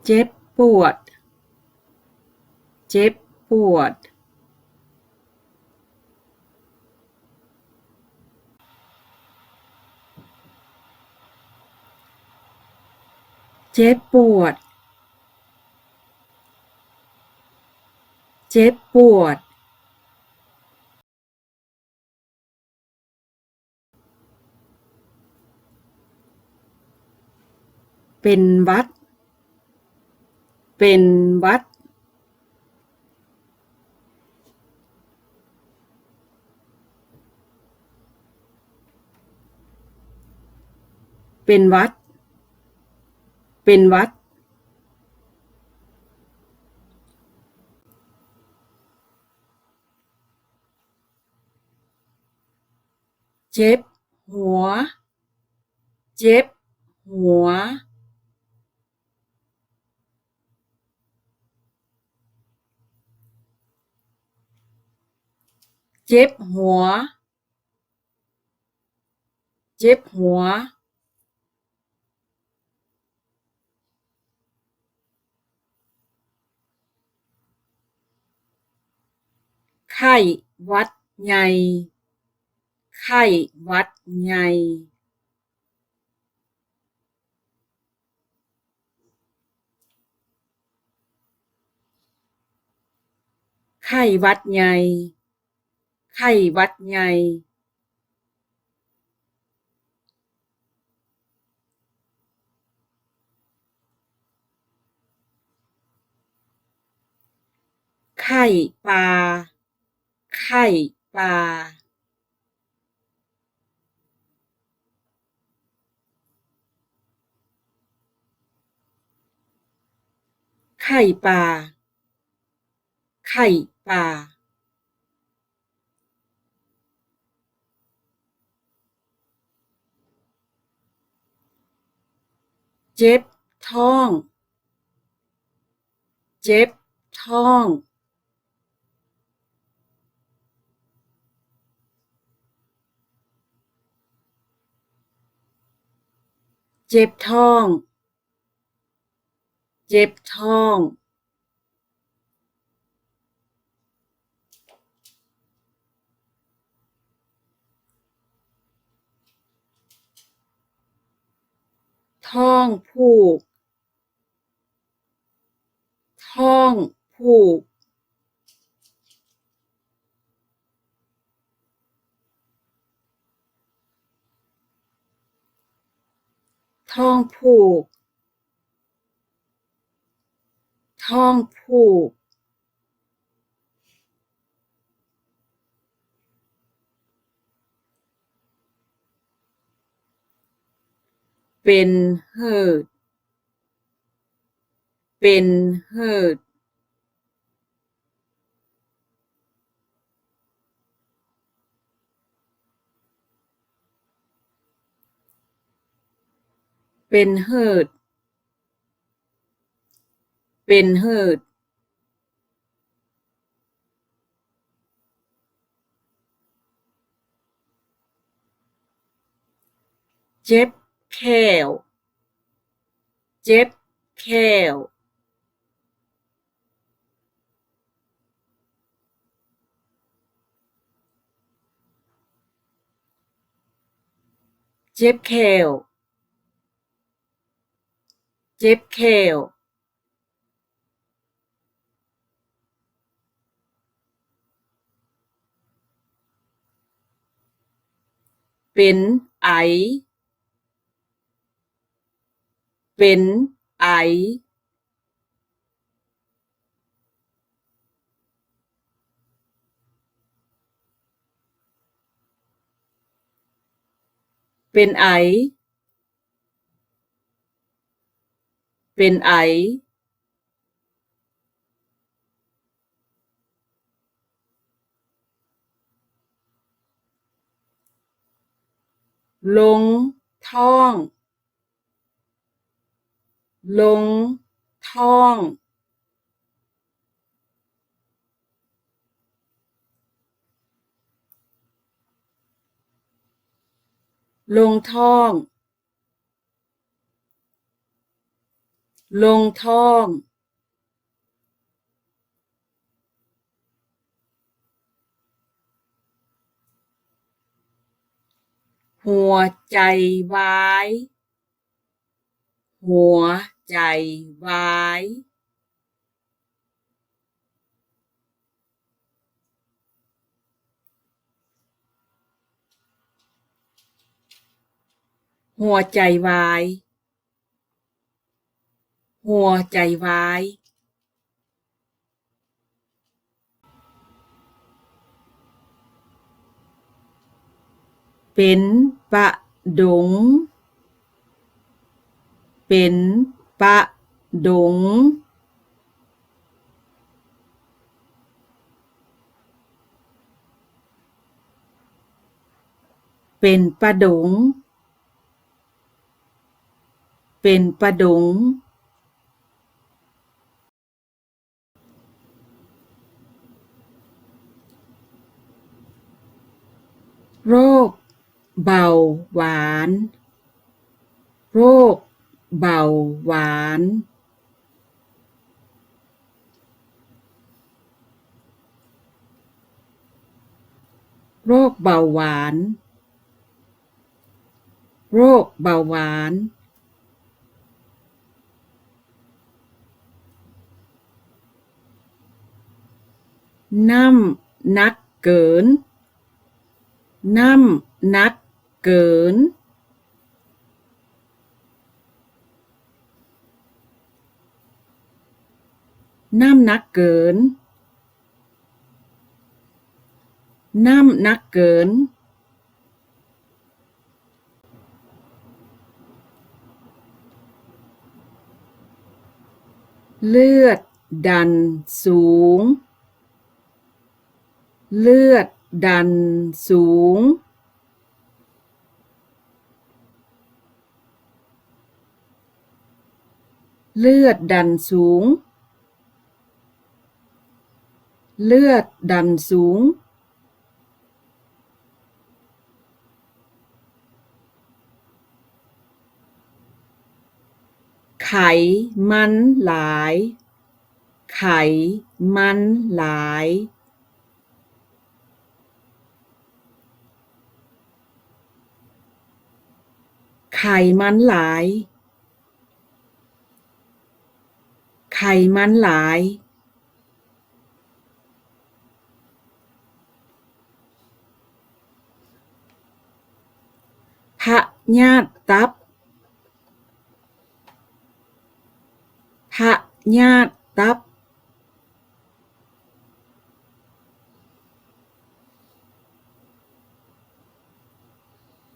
เจ็บปวดเจ็บปวดเจ็บปวดเจ็บปวดเป็นหวัดเป็นหวัดเป็นหวัดเป็นหวัดเจ็บหัวเจ็บหัวเจ็บหัวเจ็บหัวไข้หวัดใหญ่ไข้หวัดใหญ่ไข้หวัดใหญ่ไข้หวัดใหญ่ไข้ปลาไข้ปลาไข้ปลาไข้ปลาเจ็บท้องเจ็บท้องเจ็บท้องเจ็บท้องท้องผูกท้องผูกท้องผูกท้องผูกเป็นหืดเป็นหืดเป็นหืดเป็นหืดเจ็บแขวเจ็บแขวเจ็บแขวเจ็บแขวเป็นไอเป็นไอเป็นไอเป็นไอลงท้องลงท้องลงท้อง ลงท้องหัวใจวายหัวใจวายหัวใจวายหัวใจวายเป็นประดงเป็นประดงเป็นประดงเป็นประดงโรคเบาหวานโรคเบาหวานโรคเบาหวานโรคเบาหวานน้ำหนักเกินน้ำหนักเกินน้ำหนักเกินน้ำหนักเกินเลือดดันสูงเลือดดันสูงเลือดดันสูงเลือดดันสูงไขมันหลายไขมันหลายไขมันหลายไขมันหลายพยาธิตับพยาธิตับ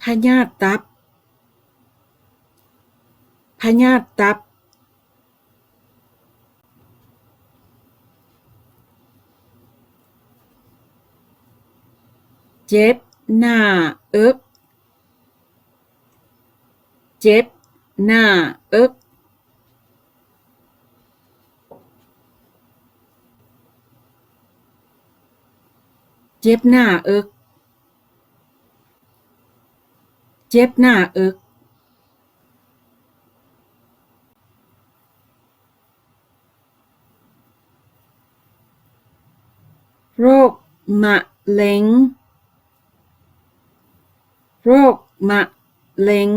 พยาธิตับพยาธิตับเจ็บหน้าอกเจ็บหน้าอกเจ็บหน้าอกเจ็บหน้าอกโรคมะเร็งโรคมะเร็ง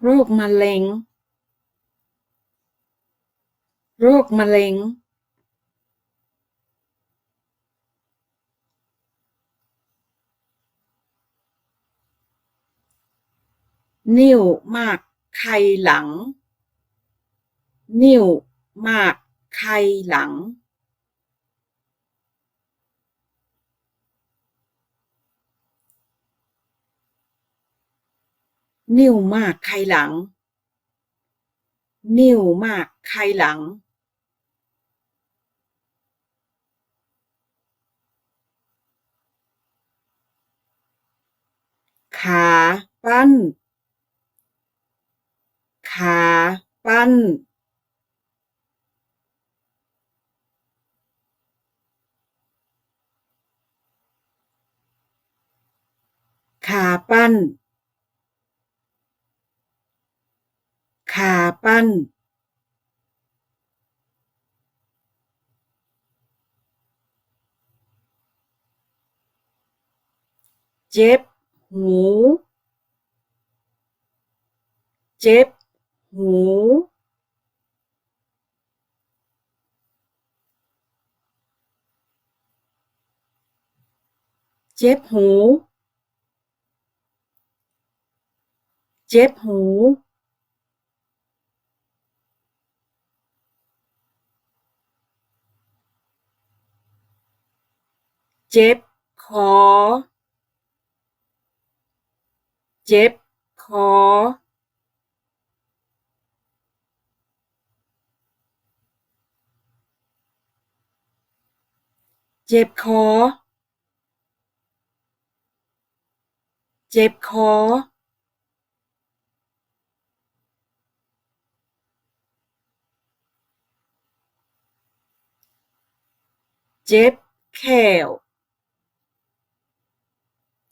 โรคมะเร็งโรคมะเร็งนิ้วมากไขหลังนิ้วมากไขหลังนิ้วมากไขหลังนิ้วมากไขหลังขาปั้นขาปั้นข ขาปั้นขาปั้นเจ็บหูเจ็บหูเจ็บหูเจ็บหูเจ็บคอเจ็บคอเจ็บคอเจ็บคอเจ็บแขว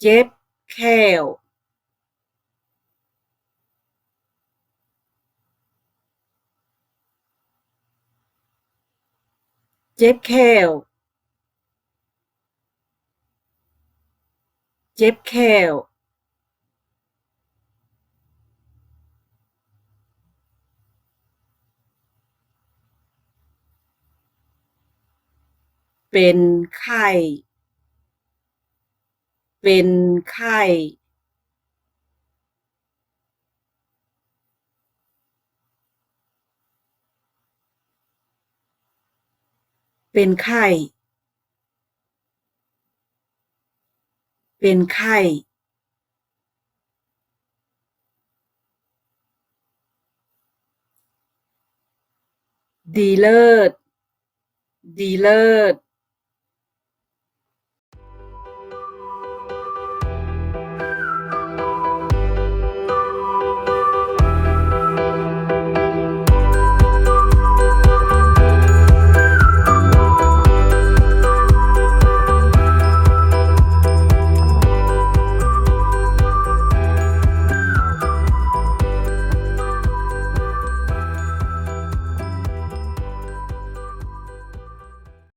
เจ็บแขวเจ็บแขวเจ็บแขวเป็นไข้เป็นไข้เป็นไข้เป็นไข้ดีเลิศดีเลิศ